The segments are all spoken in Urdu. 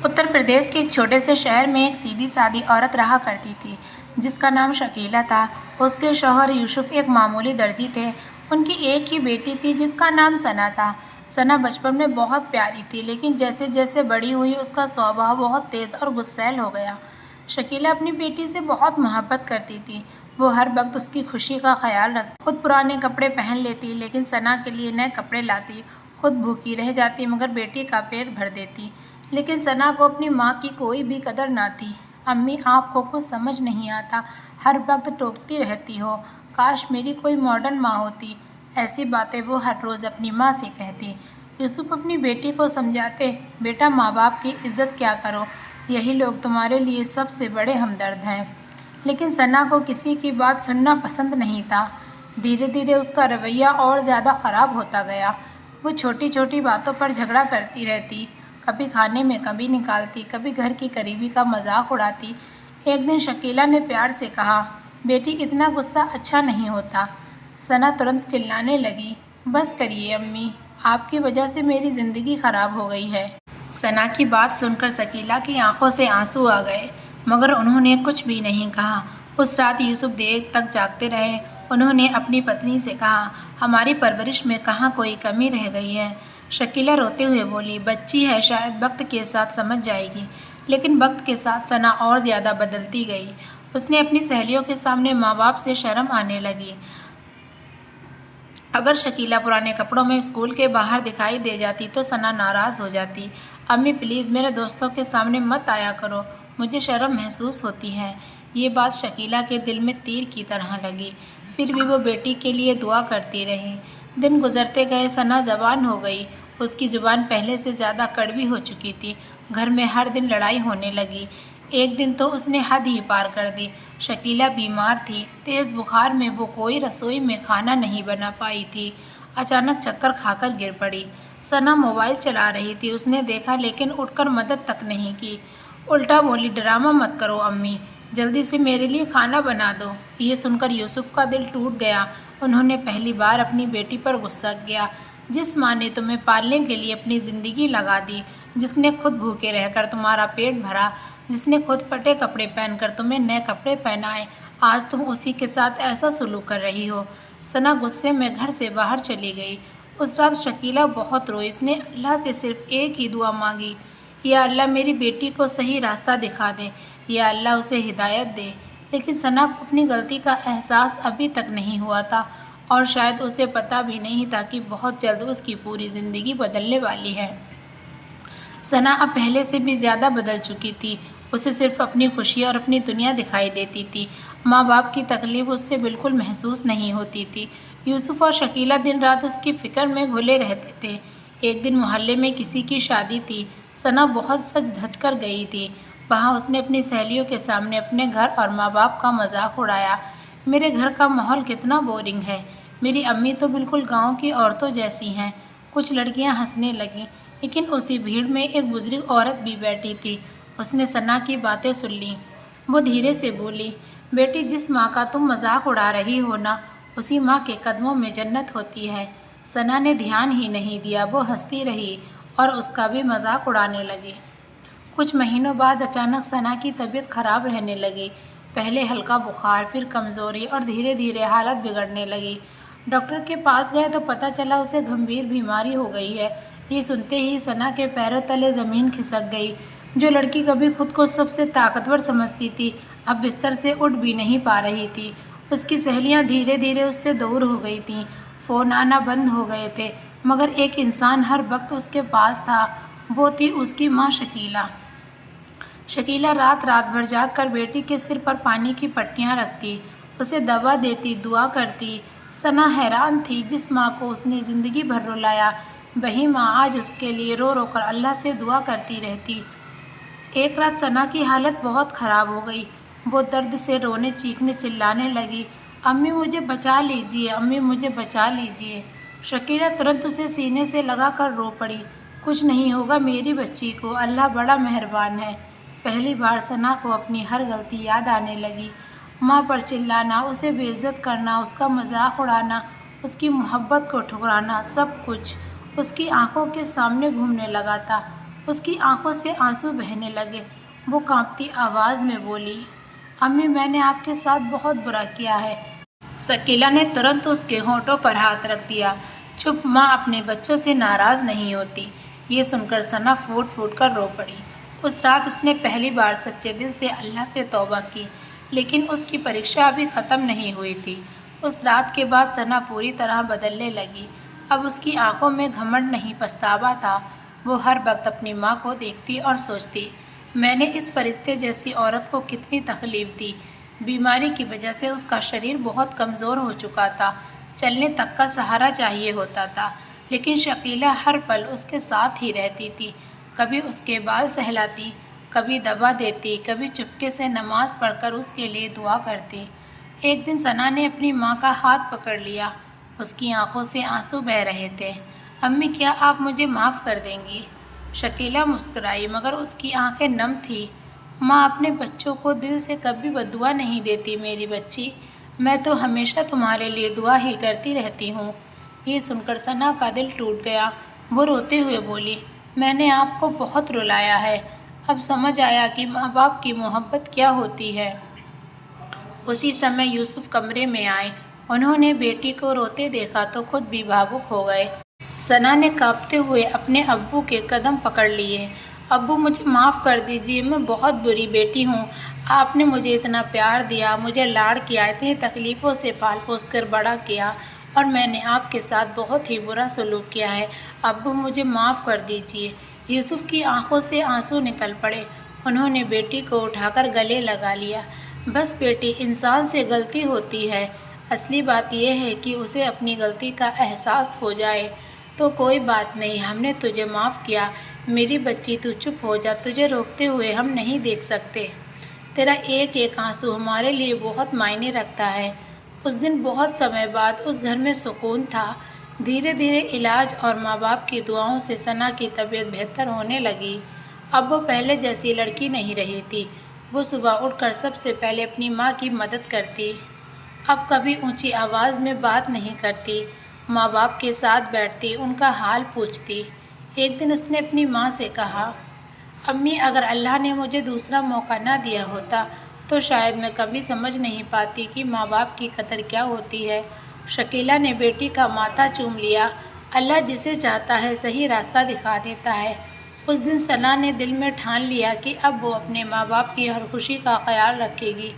اتر پردیش کے ایک چھوٹے سے شہر میں ایک سیدھی سادی عورت رہا کرتی تھی جس کا نام شکیلہ تھا۔ اس کے شوہر یوسف ایک معمولی درزی تھے۔ ان کی ایک ہی بیٹی تھی جس کا نام ثنا تھا۔ ثنا بچپن میں بہت پیاری تھی، لیکن جیسے جیسے بڑی ہوئی اس کا سوبھاؤ بہت تیز اور غصیل ہو گیا۔ شکیلہ اپنی بیٹی سے بہت محبت کرتی تھی۔ وہ ہر وقت اس کی خوشی کا خیال رکھتی، خود پرانے کپڑے پہن لیتی لیکن ثنا کے لیے نئے کپڑے لاتی، خود بھوکی رہ جاتی مگر بیٹی کا پیٹ بھر دیتی۔ لیکن ثنا کو اپنی ماں کی کوئی بھی قدر نہ تھی۔ امی آپ کو کچھ سمجھ نہیں آتا، ہر وقت ٹوکتی رہتی ہو، کاش میری کوئی ماڈرن ماں ہوتی، ایسی باتیں وہ ہر روز اپنی ماں سے کہتی۔ یوسف اپنی بیٹی کو سمجھاتے، بیٹا ماں باپ کی عزت کیا کرو، یہی لوگ تمہارے لیے سب سے بڑے ہمدرد ہیں۔ لیکن ثنا کو کسی کی بات سننا پسند نہیں تھا۔ دھیرے دھیرے اس کا رویہ اور زیادہ خراب ہوتا گیا۔ وہ چھوٹی چھوٹی باتوں پر جھگڑا کرتی رہتی، کبھی کھانے میں کمی نکالتی، کبھی گھر کی قریبی کا مذاق اڑاتی۔ ایک دن شکیلہ نے پیار سے کہا، بیٹی اتنا غصہ اچھا نہیں ہوتا۔ ثنا ترنت چلانے لگی، بس کریے امی، آپ کی وجہ سے میری زندگی خراب ہو گئی ہے۔ ثنا کی بات سن کر شکیلہ کی آنکھوں سے آنسو آ گئے، مگر انہوں نے کچھ بھی نہیں کہا۔ اس رات یوسف دیر تک جاگتے رہے۔ انہوں نے اپنی پتنی سے کہا، ہماری پرورش میں کہاں کوئی کمی رہ گئی ہے؟ شکیلہ روتے ہوئے بولی، بچی ہے، شاید وقت کے ساتھ سمجھ جائے گی۔ لیکن وقت کے ساتھ ثنا اور زیادہ بدلتی گئی۔ اس نے اپنی سہیلیوں کے سامنے ماں باپ سے شرم آنے لگی۔ اگر شکیلہ پرانے کپڑوں میں اسکول کے باہر دکھائی دے جاتی تو ثنا ناراض ہو جاتی۔ امی پلیز میرے دوستوں کے سامنے مت آیا کرو، مجھے شرم محسوس ہوتی ہے۔ یہ بات شکیلہ کے دل میں تیر کی طرح لگی۔ پھر بھی وہ بیٹی کے لیے دعا کرتی رہی۔ دن گزرتے گئے، ثنا جوان ہو گئی۔ اس کی زبان پہلے سے زیادہ کڑوی ہو چکی تھی۔ گھر میں ہر دن لڑائی ہونے لگی۔ ایک دن تو اس نے حد ہی پار کر دی۔ شکیلہ بیمار تھی، تیز بخار میں وہ کوئی رسوئی میں کھانا نہیں بنا پائی تھی۔ اچانک چکر کھا کر گر پڑی۔ ثنا موبائل چلا رہی تھی، اس نے دیکھا لیکن اٹھ کر مدد تک نہیں کی۔ الٹا بولی، ڈرامہ مت کرو امی، جلدی سے میرے لیے کھانا بنا دو۔ یہ سن کر یوسف کا دل ٹوٹ گیا۔ انہوں نے پہلی بار اپنی بیٹی پر غصہ کیا۔ جس ماں نے تمہیں پالنے کے لیے اپنی زندگی لگا دی، جس نے خود بھوکے رہ کر تمہارا پیٹ بھرا، جس نے خود پھٹے کپڑے پہن کر تمہیں نئے کپڑے پہنائے، آج تم اسی کے ساتھ ایسا سلوک کر رہی ہو۔ ثنا غصے میں گھر سے باہر چلی گئی۔ اس رات شکیلہ بہت روئی۔ اس نے اللہ سے صرف ایک ہی دعا مانگی، یا اللہ میری بیٹی کو صحیح راستہ دکھا دے، یا اللہ اسے ہدایت دے۔ لیکن ثنا کو اپنی غلطی کا احساس ابھی تک نہیں ہوا تھا، اور شاید اسے پتہ بھی نہیں تھا کہ بہت جلد اس کی پوری زندگی بدلنے والی ہے۔ ثنا اب پہلے سے بھی زیادہ بدل چکی تھی۔ اسے صرف اپنی خوشی اور اپنی دنیا دکھائی دیتی تھی۔ ماں باپ کی تکلیف اس سے بالکل محسوس نہیں ہوتی تھی۔ یوسف اور شکیلہ دن رات اس کی فکر میں گھلے رہتے تھے۔ ایک دن محلے میں کسی کی شادی تھی۔ ثنا بہت سج دھج کر گئی تھی۔ وہاں اس نے اپنی سہیلیوں کے سامنے اپنے گھر اور ماں باپ کا مذاق اڑایا۔ میرے گھر کا ماحول کتنا بورنگ ہے، میری امی تو بالکل گاؤں کی عورتوں جیسی ہیں۔ کچھ لڑکیاں ہنسنے لگیں، لیکن اسی بھیڑ میں ایک بزرگ عورت بھی بیٹھی تھی۔ اس نے ثنا کی باتیں سن لیں۔ وہ دھیرے سے بولی، بیٹی جس ماں کا تم مذاق اڑا رہی ہو نا، اسی ماں کے قدموں میں جنت ہوتی ہے۔ ثنا نے دھیان ہی نہیں دیا، وہ ہنستی رہی اور اس کا بھی مذاق اڑانے لگی۔ کچھ مہینوں بعد اچانک ثنا کی طبیعت خراب رہنے لگی۔ پہلے ہلکا بخار، پھر کمزوری اور دھیرے دھیرے حالت بگڑنے لگی۔ ڈاکٹر کے پاس گئے تو پتہ چلا اسے گمبھیر بیماری ہو گئی ہے۔ یہ سنتے ہی ثنا کے پیروں تلے زمین کھسک گئی۔ جو لڑکی کبھی خود کو سب سے طاقتور سمجھتی تھی، اب بستر سے اٹھ بھی نہیں پا رہی تھی۔ اس کی سہیلیاں دھیرے دھیرے اس سے دور ہو گئی تھیں، فون آنا بند ہو گئے تھے، مگر ایک انسان ہر وقت اس کے پاس تھا، وہ تھی اس کی ماں شکیلہ۔ شکیلہ رات رات بھر جاگ کر بیٹی کے سر پر پانی کی پٹیاں رکھتی، اسے دوا دیتی، دعا کرتی۔ ثنا حیران تھی، جس ماں کو اس نے زندگی بھر رلایا، وہی ماں آج اس کے لیے رو رو کر اللہ سے دعا کرتی رہتی۔ ایک رات ثنا کی حالت بہت خراب ہو گئی۔ وہ درد سے رونے چیخنے چلانے لگی، امی مجھے بچا لیجیے، امی مجھے بچا لیجیے۔ شکیلہ ترنت اسے سینے سے لگا کر رو پڑی، کچھ نہیں ہوگا میری بچی کو، اللہ بڑا مہربان ہے۔ پہلی بار ثنا کو اپنی ہر غلطی یاد آنے لگی۔ ماں پر چلانا، اسے بے عزت کرنا، اس کا مذاق اڑانا، اس کی محبت کو ٹھکرانا، سب کچھ اس کی آنکھوں کے سامنے گھومنے لگا تھا۔ اس کی آنکھوں سے آنسو بہنے لگے۔ وہ کانپتی آواز میں بولی، امی میں نے آپ کے ساتھ بہت برا کیا ہے۔ ثقیلہ نے ترنت اس کے ہونٹوں پر ہاتھ رکھ دیا۔ چپ، ماں اپنے بچوں سے ناراض نہیں ہوتی۔ یہ سن کر ثنا پھوٹ پھوٹ کر رو پڑی۔ اس رات اس نے پہلی بار سچے دل سے اللہ سے توبہ کی، لیکن اس کی پریکشا ابھی ختم نہیں ہوئی تھی۔ اس رات کے بعد ثنا پوری طرح بدلنے لگی۔ اب اس کی آنکھوں میں گھمنڈ نہیں، پچھتاوا تھا۔ وہ ہر وقت اپنی ماں کو دیکھتی اور سوچتی، میں نے اس فرشتے جیسی عورت کو کتنی تکلیف دی۔ بیماری کی وجہ سے اس کا شریر بہت کمزور ہو چکا تھا، چلنے تک کا سہارا چاہیے ہوتا تھا، لیکن شکیلہ ہر پل اس کے ساتھ ہی رہتی تھی۔ کبھی اس کے بال سہلاتی، کبھی دوا دیتی، کبھی چپکے سے نماز پڑھ کر اس کے لیے دعا کرتی۔ ایک دن ثنا نے اپنی ماں کا ہاتھ پکڑ لیا۔ اس کی آنکھوں سے آنسو بہہ رہے تھے۔ امی کیا آپ مجھے معاف کر دیں گی؟ شکیلہ مسکرائی مگر اس کی آنکھیں نم تھیں۔ ماں اپنے بچوں کو دل سے کبھی بددعا نہیں دیتی میری بچی، میں تو ہمیشہ تمہارے لیے دعا ہی کرتی رہتی ہوں۔ یہ سن کر ثنا کا دل ٹوٹ گیا۔ وہ روتے ہوئے بولی، میں نے آپ کو بہت رلایا ہے، اب سمجھ آیا کہ ماں باپ کی محبت کیا ہوتی ہے۔ اسی سمے یوسف کمرے میں آئے۔ انہوں نے بیٹی کو روتے دیکھا تو خود بھی بھاوک ہو گئے۔ ثنا نے کانپتے ہوئے اپنے ابو کے قدم پکڑ لیے۔ ابو مجھے معاف کر دیجیے، میں بہت بری بیٹی ہوں۔ آپ نے مجھے اتنا پیار دیا، مجھے لاڑ کیا، اتنی تکلیفوں سے پال پوس کر بڑا کیا، اور میں نے آپ کے ساتھ بہت ہی برا سلوک کیا ہے۔ ابو مجھے معاف کر دیجیے۔ یوسف کی آنکھوں سے آنسو نکل پڑے۔ انہوں نے بیٹی کو اٹھا کر گلے لگا لیا۔ بس بیٹی، انسان سے غلطی ہوتی ہے، اصلی بات یہ ہے کہ اسے اپنی غلطی کا احساس ہو جائے تو کوئی بات نہیں، ہم نے تجھے معاف کیا۔ میری بچی تو چپ ہو جا، تجھے روکتے ہوئے ہم نہیں دیکھ سکتے۔ تیرا ایک ایک آنسو ہمارے لیے بہت معنی رکھتا ہے۔ اس دن بہت سمے بعد اس گھر میں سکون تھا۔ دھیرے دھیرے علاج اور ماں باپ کی دعاؤں سے ثنا کی طبیعت بہتر ہونے لگی۔ اب وہ پہلے جیسی لڑکی نہیں رہی تھی۔ وہ صبح اٹھ کر سب سے پہلے اپنی ماں کی مدد کرتی۔ اب کبھی اونچی آواز میں بات نہیں کرتی، ماں باپ کے ساتھ بیٹھتی، ان کا حال پوچھتی۔ ایک دن اس نے اپنی ماں سے کہا، امی اگر اللہ نے مجھے دوسرا موقع نہ دیا ہوتا تو شاید میں کبھی سمجھ نہیں پاتی کہ ماں باپ کی قدر کیا ہوتی ہے۔ شکیلہ نے بیٹی کا ماتھا چوم لیا۔ اللہ جسے چاہتا ہے صحیح راستہ دکھا دیتا ہے۔ اس دن ثنا نے دل میں ٹھان لیا کہ اب وہ اپنے ماں باپ کی ہر خوشی کا خیال رکھے گی،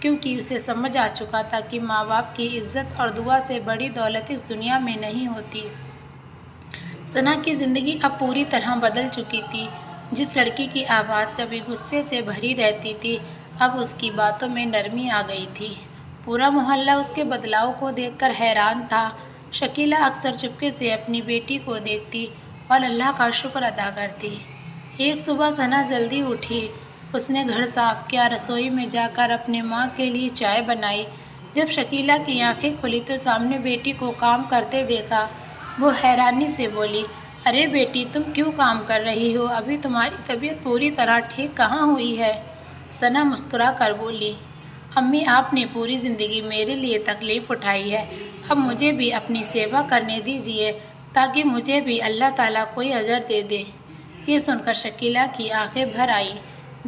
کیونکہ اسے سمجھ آ چکا تھا کہ ماں باپ کی عزت اور دعا سے بڑی دولت اس دنیا میں نہیں ہوتی۔ ثنا کی زندگی اب پوری طرح بدل چکی تھی۔ جس لڑکی کی آواز کبھی غصے سے بھری رہتی تھی، اب اس کی باتوں میں نرمی آ گئی تھی۔ پورا محلہ اس کے بدلاؤ کو دیکھ کر حیران تھا۔ شکیلہ اکثر چپکے سے اپنی بیٹی کو دیکھتی اور اللہ کا شکر ادا کرتی۔ ایک صبح ثنا جلدی اٹھی۔ اس نے گھر صاف کیا، رسوئی میں جا کر اپنے ماں کے لیے چائے بنائی۔ جب شکیلہ کی آنکھیں کھلی تو سامنے بیٹی کو کام کرتے دیکھا۔ وہ حیرانی سے بولی، ارے بیٹی تم کیوں کام کر رہی ہو؟ ابھی تمہاری طبیعت پوری طرح ٹھیک کہاں ہوئی ہے؟ ثنا مسکرا کر بولی، امی آپ نے پوری زندگی میرے لیے تکلیف اٹھائی ہے، اب مجھے بھی اپنی سیوا کرنے دیجیے تاکہ مجھے بھی اللہ تعالیٰ کوئی اجر دے دے۔ یہ سن کر شکیلہ کی آنکھیں بھر آئیں۔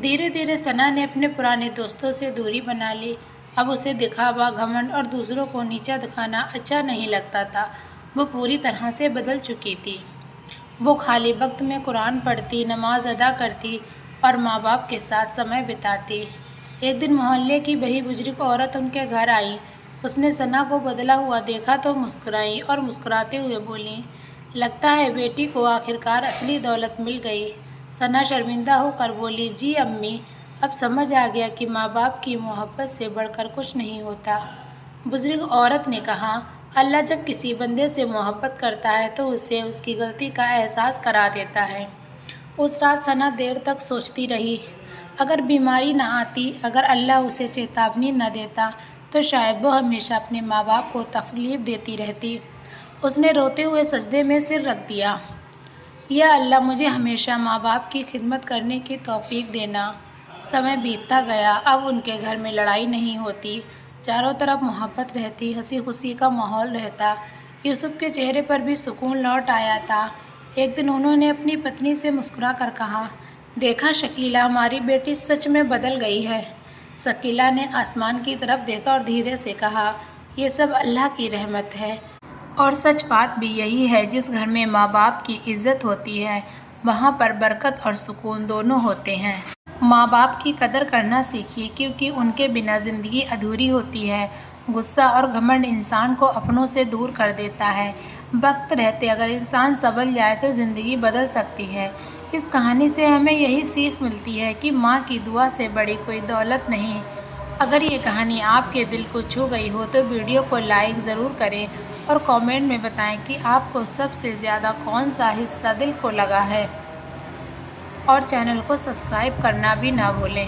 دھیرے دھیرے ثنا نے اپنے پرانے دوستوں سے دوری بنا لی۔ اب اسے دکھاوا، گھمنڈ اور دوسروں کو نیچا دکھانا اچھا نہیں لگتا تھا۔ وہ پوری طرح سے بدل چکی تھی۔ وہ خالی وقت میں قرآن پڑھتی، نماز ادا کرتی اور ماں باپ کے ساتھ سمے بتاتی۔ ایک دن محلے کی بڑی بزرگ عورت ان کے گھر آئی۔ اس نے ثنا کو بدلا ہوا دیکھا تو مسکرائیں اور مسکراتے ہوئے بولیں، لگتا ہے بیٹی کو آخرکار اصلی دولت مل گئی۔ ثنا شرمندہ ہو کر بولی، جی امی، اب سمجھ آ گیا کہ ماں باپ کی محبت سے بڑھ کر کچھ نہیں ہوتا۔ بزرگ عورت نے کہا، اللہ جب کسی بندے سے محبت کرتا ہے تو اسے اس کی غلطی کا احساس کرا دیتا ہے۔ اس رات ثنا دیر تک سوچتی رہی۔ اگر بیماری نہ آتی، اگر اللہ اسے چیتابنی نہ دیتا تو شاید وہ ہمیشہ اپنے ماں باپ کو تکلیف دیتی رہتی۔ اس نے روتے ہوئے سجدے میں سر رکھ دیا، یا اللہ مجھے ہمیشہ ماں باپ کی خدمت کرنے کی توفیق دینا۔ سمے بیتتا گیا۔ اب ان کے گھر میں لڑائی نہیں ہوتی، چاروں طرف محبت رہتی، ہنسی خوشی کا ماحول رہتا۔ یوسف کے چہرے پر بھی سکون لوٹ آیا تھا۔ ایک دن انہوں نے اپنی پتنی سے مسکرا کر کہا، دیکھا شکیلا، ہماری بیٹی سچ میں بدل گئی ہے۔ شکیلا نے آسمان کی طرف دیکھا اور دھیرے سے کہا، یہ سب اللہ کی رحمت ہے۔ اور سچ بات بھی یہی ہے، جس گھر میں ماں باپ کی عزت ہوتی ہے وہاں پر برکت اور سکون دونوں ہوتے ہیں۔ ماں باپ کی قدر کرنا سیکھیے، کیونکہ ان کے بنا زندگی ادھوری ہوتی ہے۔ غصہ اور گھمنڈ انسان کو اپنوں سے دور کر دیتا ہے۔ وقت رہتے اگر انسان سنبھل جائے تو زندگی بدل سکتی ہے۔ اس کہانی سے ہمیں یہی سیکھ ملتی ہے کہ ماں کی دعا سے بڑی کوئی دولت نہیں۔ اگر یہ کہانی آپ کے دل کو چھو گئی ہو تو ویڈیو کو لائک ضرور کریں اور کامنٹ میں بتائیں کہ آپ کو سب سے زیادہ کون سا حصہ دل کو لگا ہے، اور چینل کو سبسکرائب کرنا بھی نہ بھولیں۔